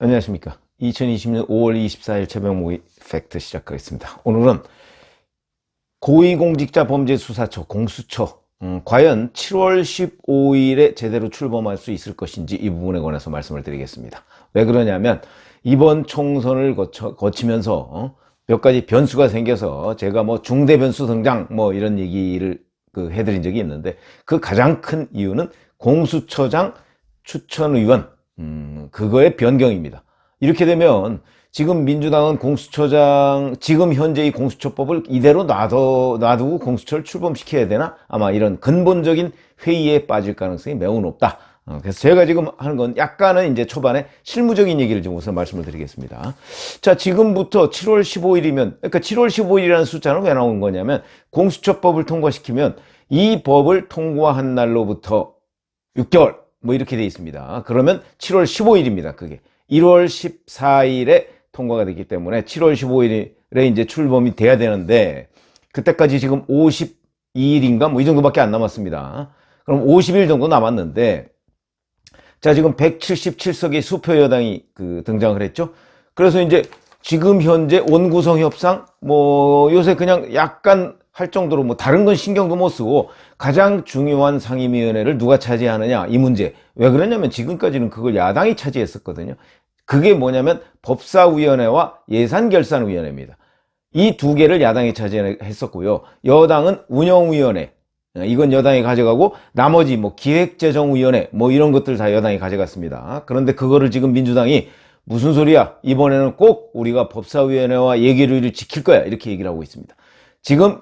안녕하십니까. 2020년 5월 24일 새벽 모의 팩트 시작하겠습니다. 오늘은 고위공직자범죄수사처 공수처 과연 7월 15일에 제대로 출범할 수 있을 것인지 이 부분에 관해서 말씀을 드리겠습니다. 왜 그러냐면 이번 총선을 거치면서 몇 가지 변수가 생겨서 제가 중대 변수 등장 이런 얘기를 해드린 적이 있는데, 그 가장 큰 이유는 공수처장 추천의원 그거의 변경입니다. 이렇게 되면 지금 민주당은 공수처장, 지금 현재의 공수처법을 이대로 놔두고 공수처를 출범시켜야 되나? 아마 이런 근본적인 회의에 빠질 가능성이 매우 높다. 그래서 제가 지금 하는 건 약간은 이제 초반에 실무적인 얘기를 좀 우선 말씀을 드리겠습니다. 자, 지금부터 7월 15일이면, 그러니까 7월 15일이라는 숫자는 왜 나온 거냐면, 공수처법을 통과시키면 이 법을 통과한 날로부터 6개월, 이렇게 돼 있습니다. 그러면 7월 15일입니다. 그게 1월 14일에 통과가 됐기 때문에 7월 15일에 이제 출범이 돼야 되는데, 그때까지 지금 52일인가 이 정도밖에 안 남았습니다. 그럼 50일 정도 남았는데, 자, 지금 177석의 수표 여당이 등장을 했죠. 그래서 이제 지금 현재 원구성 협상 요새 그냥 약간 할 정도로 다른 건 신경도 못 쓰고 가장 중요한 상임위원회를 누가 차지하느냐, 이 문제. 왜 그러냐면 지금까지는 그걸 야당이 차지했었거든요. 그게 뭐냐면 법사위원회와 예산결산위원회입니다. 이 두 개를 야당이 차지했었고요. 여당은 운영위원회, 이건 여당이 가져가고, 나머지 기획재정위원회 이런 것들 다 여당이 가져갔습니다. 그런데 그거를 지금 민주당이 무슨 소리야, 이번에는 꼭 우리가 법사위원회와 예결위를 지킬 거야, 이렇게 얘기를 하고 있습니다. 지금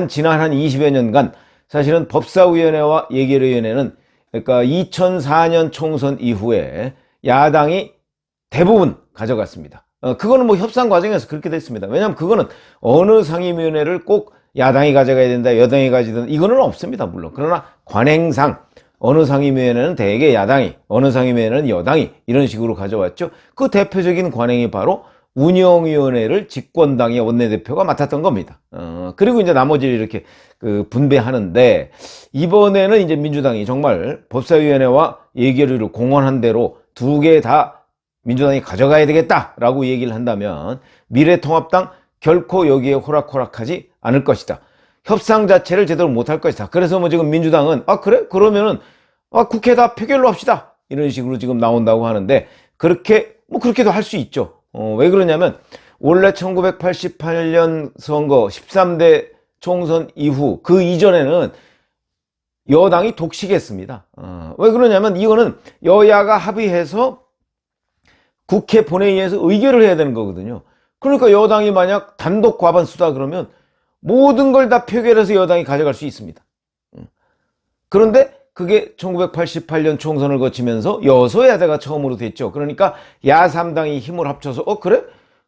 지난 한 20여 년간 사실은 법사위원회와 예결위원회는, 그러니까 2004년 총선 이후에 야당이 대부분 가져갔습니다. 그거는 협상 과정에서 그렇게 됐습니다. 왜냐하면 그거는 어느 상임위원회를 꼭 야당이 가져가야 된다, 여당이 가져야 된다, 이거는 없습니다, 물론. 그러나 관행상 어느 상임위원회는 대개 야당이, 어느 상임위원회는 여당이, 이런 식으로 가져왔죠. 그 대표적인 관행이 바로 운영위원회를 집권당의 원내대표가 맡았던 겁니다. 그리고 이제 나머지를 이렇게 분배하는데, 이번에는 이제 민주당이 정말 법사위원회와 예결위를 공언한 대로 두 개 다 민주당이 가져가야 되겠다라고 얘기를 한다면 미래통합당 결코 여기에 호락호락하지 않을 것이다. 협상 자체를 제대로 못할 것이다. 그래서 지금 민주당은 그래? 그러면은 국회에다 표결로 합시다, 이런 식으로 지금 나온다고 하는데, 그렇게도 할 수 있죠. 왜 그러냐면 원래 1988년 선거 13대 총선 이후 그 이전에는 여당이 독식했습니다. 왜 그러냐면 이거는 여야가 합의해서 국회 본회의에서 의결을 해야 되는 거거든요. 그러니까 여당이 만약 단독 과반수다 그러면 모든 걸 다 표결해서 여당이 가져갈 수 있습니다. 그런데 그게 1988년 총선을 거치면서 여소야대가 처음으로 됐죠. 그러니까 야3당이 힘을 합쳐서 그래?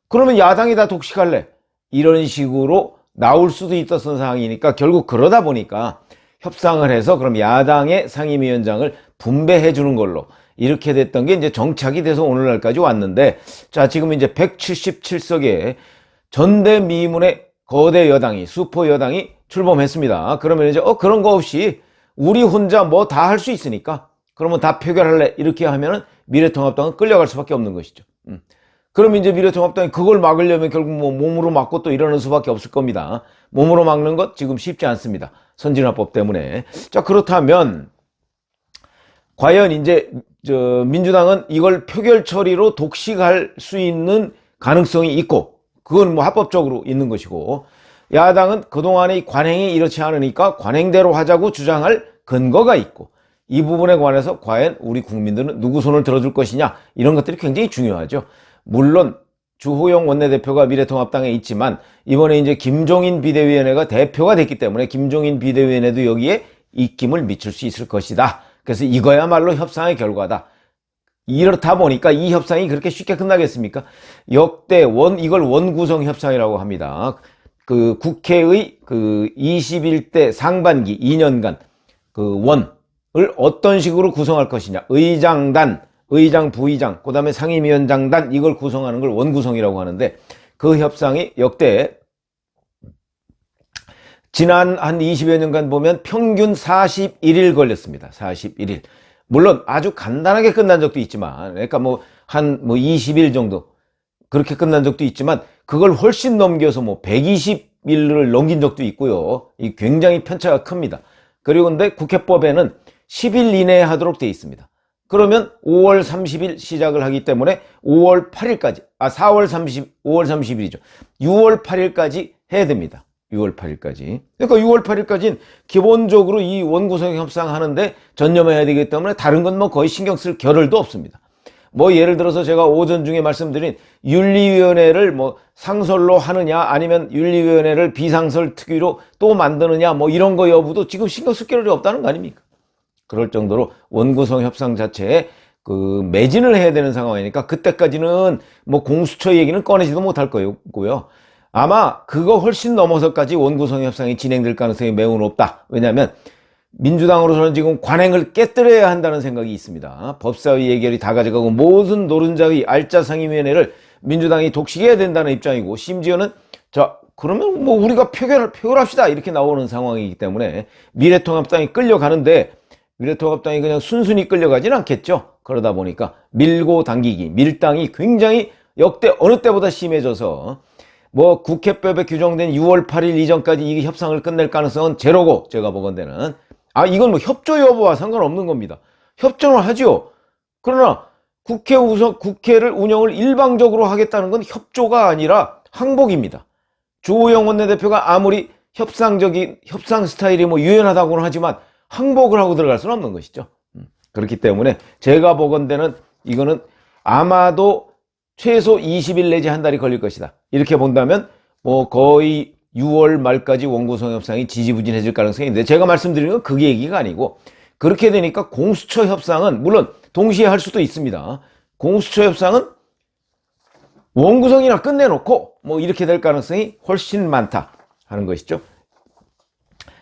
그러면 야당이 다 독식할래, 이런 식으로 나올 수도 있었던 상황이니까, 결국 그러다 보니까 협상을 해서 그럼 야당의 상임위원장을 분배해 주는 걸로 이렇게 됐던 게 이제 정착이 돼서 오늘날까지 왔는데, 자, 지금 이제 177석의 전대미문의 거대 여당이, 슈퍼 여당이 출범했습니다. 그러면 이제 그런 거 없이 우리 혼자 다 할 수 있으니까 그러면 다 표결할래, 이렇게 하면은 미래통합당은 끌려갈 수밖에 없는 것이죠. 그러면 이제 미래통합당이 그걸 막으려면 결국 몸으로 막고 또 이러는 수밖에 없을 겁니다. 몸으로 막는 것 지금 쉽지 않습니다, 선진화법 때문에. 자, 그렇다면 과연 이제 민주당은 이걸 표결 처리로 독식할 수 있는 가능성이 있고, 그건 합법적으로 있는 것이고, 야당은 그동안의 관행이 이렇지 않으니까 관행대로 하자고 주장할 근거가 있고, 이 부분에 관해서 과연 우리 국민들은 누구 손을 들어줄 것이냐, 이런 것들이 굉장히 중요하죠. 물론 주호영 원내대표가 미래통합당에 있지만 이번에 이제 김종인 비대위원회가 대표가 됐기 때문에 김종인 비대위원회도 여기에 입김을 미칠 수 있을 것이다. 그래서 이거야말로 협상의 결과다. 이렇다 보니까 이 협상이 그렇게 쉽게 끝나겠습니까? 역대 이걸 원구성 협상이라고 합니다. 국회의 21대 상반기 2년간 원을 어떤 식으로 구성할 것이냐, 의장단, 의장, 부의장, 그 다음에 상임위원장단, 이걸 구성하는 걸 원구성이라고 하는데, 그 협상이 역대 지난 한 20여 년간 보면 평균 41일 걸렸습니다. 41일. 물론 아주 간단하게 끝난 적도 있지만, 그러니까 한 뭐 20일 정도 그렇게 끝난 적도 있지만 그걸 훨씬 넘겨서 뭐 120일을 넘긴 적도 있고요. 이 굉장히 편차가 큽니다. 그리고 근데 국회법에는 10일 이내에 하도록 되어 있습니다. 그러면 5월 30일 시작을 하기 때문에 5월 8일까지, 5월 30일이죠. 6월 8일까지 해야 됩니다. 6월 8일까지. 그러니까 6월 8일까지는 기본적으로 이 원구성 협상 하는데 전념해야 되기 때문에 다른 건 뭐 거의 신경 쓸 겨를도 없습니다. 뭐 예를 들어서 제가 오전 중에 말씀드린 윤리위원회를 뭐 상설로 하느냐 아니면 윤리위원회를 비상설 특위로 또 만드느냐 뭐 이런 거 여부도 지금 신경 쓸 겨를이 없다는 거 아닙니까? 그럴 정도로 원구성 협상 자체에 그 매진을 해야 되는 상황이니까 그때까지는 뭐 공수처 얘기는 꺼내지도 못할 거고요. 아마 그거 훨씬 넘어서까지 원구성 협상이 진행될 가능성이 매우 높다. 왜냐하면 민주당으로서는 지금 관행을 깨뜨려야 한다는 생각이 있습니다. 법사위 예결이 다 가져가고 모든 노른자의 알짜 상임위원회를 민주당이 독식해야 된다는 입장이고 심지어는 자 그러면 뭐 우리가 표결합시다 이렇게 나오는 상황이기 때문에 미래통합당이 끌려가는데 미래통합당이 그냥 순순히 끌려가진 않겠죠. 그러다 보니까 밀고 당기기, 밀당이 굉장히 역대 어느 때보다 심해져서 뭐 국회법에 규정된 6월 8일 이전까지 이 협상을 끝낼 가능성은 제로고 제가 보건대는 이건 뭐 협조 여부와 상관없는 겁니다. 협조는 하죠. 그러나 국회를 운영을 일방적으로 하겠다는 건 협조가 아니라 항복입니다. 주호영 원내대표가 아무리 협상 스타일이 뭐 유연하다고는 하지만 항복을 하고 들어갈 수는 없는 것이죠. 그렇기 때문에 제가 보건대는 이거는 아마도 최소 20일 내지 한 달이 걸릴 것이다. 이렇게 본다면 뭐 거의 6월 말까지 원구성 협상이 지지부진해질 가능성이 있는데 제가 말씀드리는 건 그게 얘기가 아니고 그렇게 되니까 공수처 협상은 물론 동시에 할 수도 있습니다. 공수처 협상은 원구성이나 끝내놓고 뭐 이렇게 될 가능성이 훨씬 많다 하는 것이죠.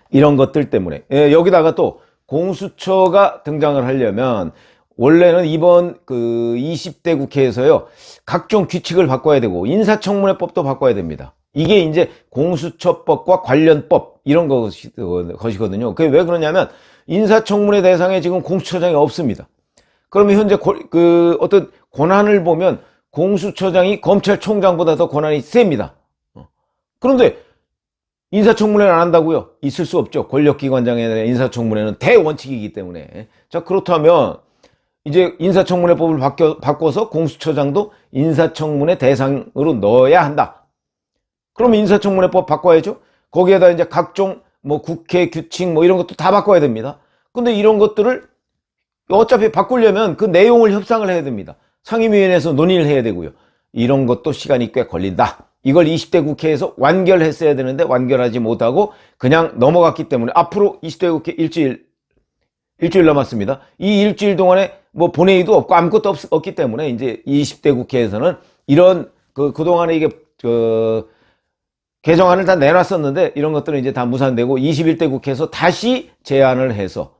이런 것들 때문에 여기다가 또 공수처가 등장을 하려면 원래는 이번 그 20대 국회에서요 각종 규칙을 바꿔야 되고 인사청문회법도 바꿔야 됩니다. 이게 이제 공수처법과 관련법 이런 것이거든요. 그게 왜 그러냐면 인사청문회 대상에 지금 공수처장이 없습니다. 그러면 현재 어떤 권한을 보면 공수처장이 검찰총장보다 더 권한이 셉니다. 그런데 인사청문회를 안 한다고요? 있을 수 없죠. 권력기관장에 대한 인사청문회는 대원칙이기 때문에. 자, 그렇다면 이제 인사청문회법을 바꿔서 공수처장도 인사청문회 대상으로 넣어야 한다. 그럼 인사청문회법 바꿔야죠. 거기에다 이제 각종 뭐 국회 규칙 뭐 이런 것도 다 바꿔야 됩니다. 근데 이런 것들을 어차피 바꾸려면 그 내용을 협상을 해야 됩니다. 상임위원회에서 논의를 해야 되고요. 이런 것도 시간이 꽤 걸린다. 이걸 20대 국회에서 완결했어야 되는데 완결하지 못하고 그냥 넘어갔기 때문에 앞으로 20대 국회 일주일 남았습니다. 이 일주일 동안에 뭐 본회의도 없고 아무것도 없기 때문에 이제 20대 국회에서는 이런 그동안에 이게 개정안을 다 내놨었는데 이런 것들은 이제 다 무산되고 21대 국회에서 다시 제안을 해서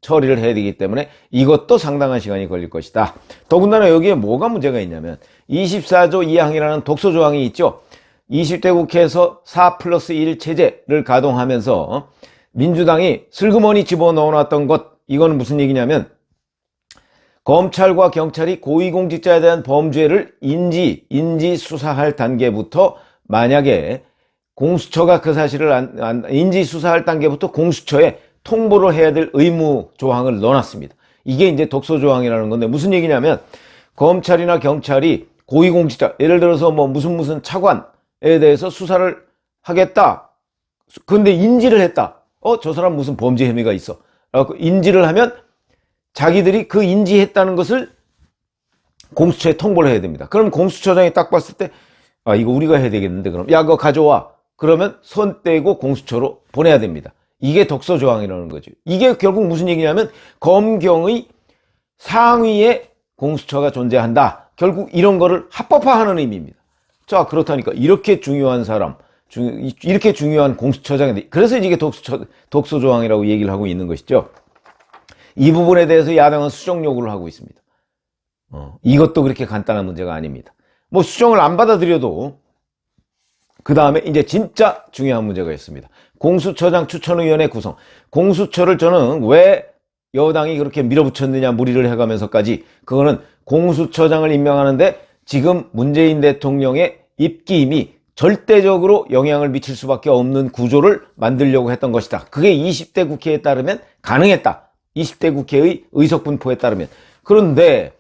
처리를 해야 되기 때문에 이것도 상당한 시간이 걸릴 것이다. 더군다나 여기에 뭐가 문제가 있냐면 24조 2항이라는 독소조항이 있죠. 20대 국회에서 4+1 체제를 가동하면서 민주당이 슬그머니 집어넣어놨던 것 이거는 무슨 얘기냐면 검찰과 경찰이 고위공직자에 대한 범죄를 인지 수사할 단계부터 만약에 공수처가 그 사실을 인지 수사할 단계부터 공수처에 통보를 해야 될 의무 조항을 넣어놨습니다. 이게 이제 독소조항이라는 건데 무슨 얘기냐면 검찰이나 경찰이 고위공직자 예를 들어서 뭐 무슨 차관에 대해서 수사를 하겠다. 근데 인지를 했다. 저 사람 무슨 범죄 혐의가 있어. 인지를 하면 자기들이 그 인지했다는 것을 공수처에 통보를 해야 됩니다. 그럼 공수처장이 딱 봤을 때 이거 우리가 해야 되겠는데 그럼 야 그거 가져와. 그러면 손 떼고 공수처로 보내야 됩니다. 이게 독소조항이라는 거죠. 이게 결국 무슨 얘기냐면 검경의 상위에 공수처가 존재한다. 결국 이런 거를 합법화하는 의미입니다. 자 그렇다니까 이렇게 중요한 사람 이렇게 중요한 공수처장인데 그래서 이게 독소조항이라고 얘기를 하고 있는 것이죠. 이 부분에 대해서 야당은 수정 요구를 하고 있습니다. 이것도 그렇게 간단한 문제가 아닙니다. 뭐 수정을 안 받아들여도 그 다음에 이제 진짜 중요한 문제가 있습니다. 공수처장 추천위원회 구성. 공수처를 저는 왜 여당이 그렇게 밀어붙였느냐, 무리를 해가면서까지. 그거는 공수처장을 임명하는데 지금 문재인 대통령의 입김이 절대적으로 영향을 미칠 수밖에 없는 구조를 만들려고 했던 것이다. 그게 20대 국회에 따르면 가능했다. 20대 국회의 의석 분포에 따르면. 그런데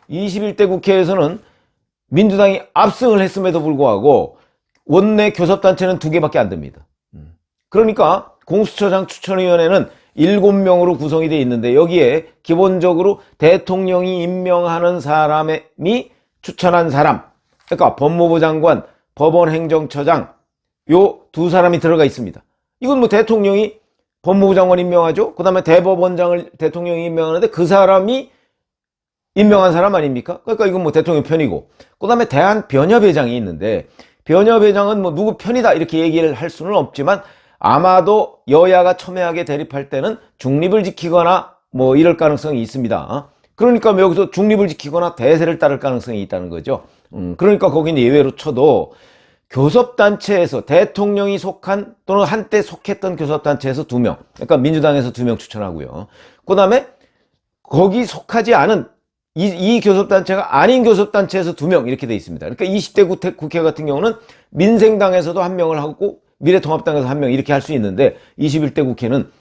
21대 국회에서는 민주당이 압승을 했음에도 불구하고 원내 교섭단체는 2개밖에 안 됩니다. 그러니까 공수처장 추천위원회는 7명으로 구성이 되어 있는데 여기에 기본적으로 대통령이 임명하는 사람이 추천한 사람, 그러니까 법무부 장관, 법원행정처장, 요 2사람이 들어가 있습니다. 이건 뭐 대통령이 법무부 장관 임명하죠. 그 다음에 대법원장을 대통령이 임명하는데 그 사람이 임명한 사람 아닙니까? 그러니까 이건 뭐 대통령 편이고, 그 다음에 대한변협회장이 있는데 변협회장은 뭐 누구 편이다 이렇게 얘기를 할 수는 없지만 아마도 여야가 첨예하게 대립할 때는 중립을 지키거나 뭐 이럴 가능성이 있습니다. 그러니까 여기서 중립을 지키거나 대세를 따를 가능성이 있다는 거죠. 그러니까 거기는 예외로 쳐도 교섭단체에서 대통령이 속한 또는 한때 속했던 교섭단체에서 2명, 그러니까 민주당에서 2명 추천하고요. 그 다음에 거기 속하지 않은 이 교섭단체가 아닌 교섭단체에서 2명 이렇게 돼 있습니다. 그러니까 20대 국회 같은 경우는 민생당에서도 1명을 하고 미래통합당에서 1명 이렇게 할 수 있는데 21대 국회는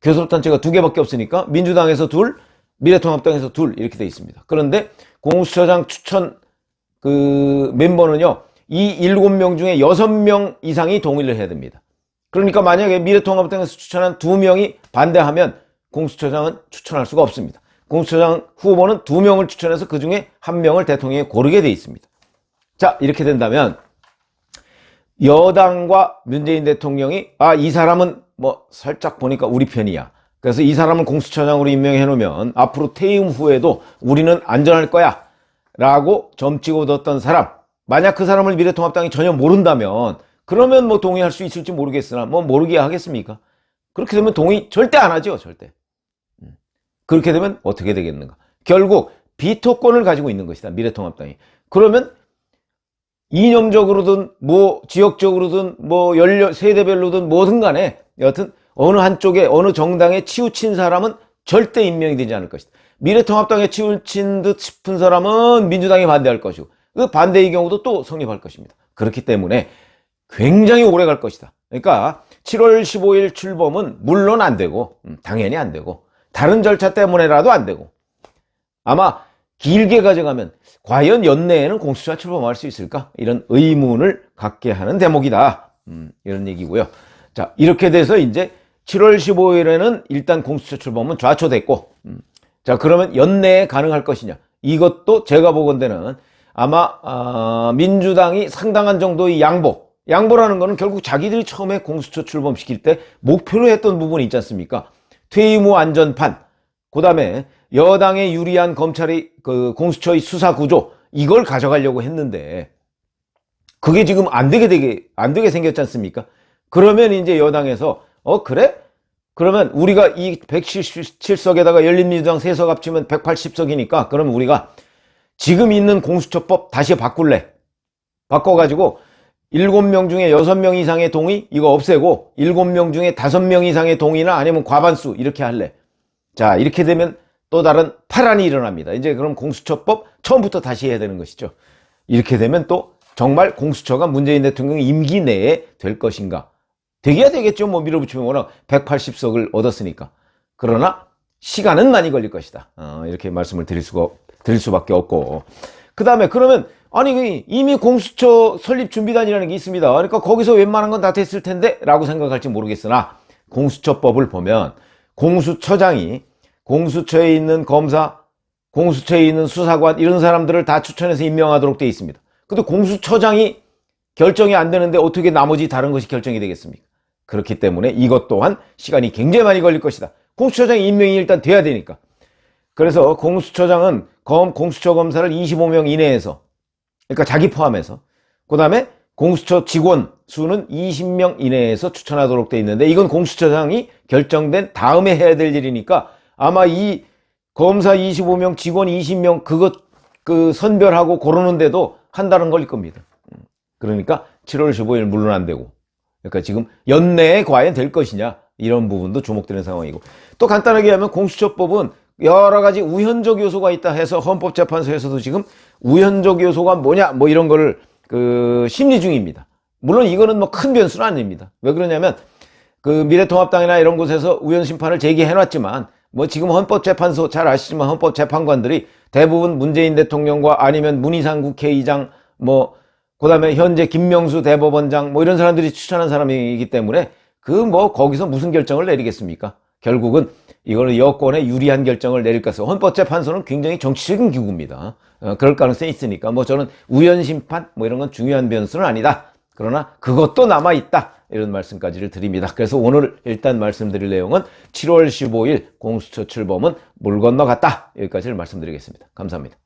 교섭단체가 2개밖에 없으니까 민주당에서 2, 미래통합당에서 2 이렇게 돼 있습니다. 그런데 공수처장 추천 멤버는요, 이 7명 중에 6명 이상이 동의를 해야 됩니다. 그러니까 만약에 미래통합당에서 추천한 2명이 반대하면 공수처장은 추천할 수가 없습니다. 공수처장 후보는 2명을 추천해서 그 중에 1명을 대통령이 고르게 돼 있습니다. 자, 이렇게 된다면 여당과 문재인 대통령이 이 사람은 뭐 살짝 보니까 우리 편이야. 그래서 이 사람을 공수처장으로 임명해 놓으면 앞으로 퇴임 후에도 우리는 안전할 거야 라고 점치고 뒀던 사람, 만약 그 사람을 미래통합당이 전혀 모른다면 그러면 뭐 동의할 수 있을지 모르겠으나 뭐 모르게 하겠습니까? 그렇게 되면 동의 절대 안 하죠. 절대. 그렇게 되면 어떻게 되겠는가? 결국 비토권을 가지고 있는 것이다. 미래통합당이. 그러면 이념적으로든 뭐 지역적으로든 뭐 세대별로든 뭐든 간에 여하튼 어느 한쪽에 어느 정당에 치우친 사람은 절대 임명이 되지 않을 것이다. 미래통합당에 치우친 듯 싶은 사람은 민주당이 반대할 것이고 그 반대의 경우도 또 성립할 것입니다. 그렇기 때문에 굉장히 오래 갈 것이다. 그러니까 7월 15일 출범은 물론 안 되고 당연히 안 되고 다른 절차 때문에라도 안 되고 아마 길게 가져가면 과연 연내에는 공수처 출범할 수 있을까? 이런 의문을 갖게 하는 대목이다. 이런 얘기고요. 자, 이렇게 돼서 이제 7월 15일에는 일단 공수처 출범은 좌초됐고 자, 그러면 연내에 가능할 것이냐? 이것도 제가 보건대는 아마 민주당이 상당한 정도의 양보라는 거는 결국 자기들이 처음에 공수처 출범시킬 때 목표로 했던 부분이 있지 않습니까? 퇴임 후 안전판, 그 다음에 여당에 유리한 검찰의 공수처의 수사 구조, 이걸 가져가려고 했는데 그게 지금 안 되게 생겼지 않습니까? 그러면 이제 여당에서 그래? 그러면 우리가 이 177석에다가 열린민주당 3석 합치면 180석이니까 그러면 우리가 지금 있는 공수처법 다시 바꿀래. 바꿔가지고 7명 중에 6명 이상의 동의 이거 없애고 7명 중에 5명 이상의 동의나 아니면 과반수 이렇게 할래. 자, 이렇게 되면 또 다른 파란이 일어납니다. 이제 그럼 공수처법 처음부터 다시 해야 되는 것이죠. 이렇게 되면 또 정말 공수처가 문재인 대통령 임기 내에 될 것인가. 되게야 되겠죠. 뭐 밀어붙이면 워낙 180석을 얻었으니까. 그러나 시간은 많이 걸릴 것이다. 이렇게 말씀을 드릴 수밖에 없고. 그 다음에 그러면 아니 이미 공수처 설립 준비단이라는 게 있습니다. 그러니까 거기서 웬만한 건 다 됐을 텐데 라고 생각할지 모르겠으나 공수처법을 보면 공수처장이 공수처에 있는 검사, 공수처에 있는 수사관 이런 사람들을 다 추천해서 임명하도록 되어 있습니다. 근데 공수처장이 결정이 안 되는데 어떻게 나머지 다른 것이 결정이 되겠습니까? 그렇기 때문에 이것 또한 시간이 굉장히 많이 걸릴 것이다. 공수처장 임명이 일단 돼야 되니까. 그래서 공수처장은 공수처 검사를 25명 이내에서, 그러니까 자기 포함해서, 그 다음에 공수처 직원 수는 20명 이내에서 추천하도록 되어 있는데 이건 공수처장이 결정된 다음에 해야 될 일이니까 아마 이 검사 25명, 직원 20명 그 선별하고 고르는데도 한 달은 걸릴 겁니다. 그러니까 7월 15일 물론 안 되고. 그러니까 지금 연내에 과연 될 것이냐. 이런 부분도 주목되는 상황이고, 또 간단하게 하면 공수처법은 여러 가지 우현적 요소가 있다 해서 헌법재판소에서도 지금 우현적 요소가 뭐냐 뭐 이런 거를 심리 중입니다. 물론 이거는 뭐 큰 변수는 아닙니다. 왜 그러냐면 미래통합당이나 이런 곳에서 우연심판을 제기해놨지만 뭐 지금 헌법재판소 잘 아시지만 헌법재판관들이 대부분 문재인 대통령과 아니면 문희상 국회의장 뭐 그다음에 현재 김명수 대법원장 뭐 이런 사람들이 추천한 사람이기 때문에 거기서 무슨 결정을 내리겠습니까? 결국은 이거는 여권에 유리한 결정을 내릴 것을, 헌법재판소는 굉장히 정치적인 기구입니다. 그럴 가능성이 있으니까 저는 우연심판 뭐 이런 건 중요한 변수는 아니다. 그러나 그것도 남아있다. 이런 말씀까지를 드립니다. 그래서 오늘 일단 말씀드릴 내용은 7월 15일 공수처 출범은 물 건너갔다. 여기까지를 말씀드리겠습니다. 감사합니다.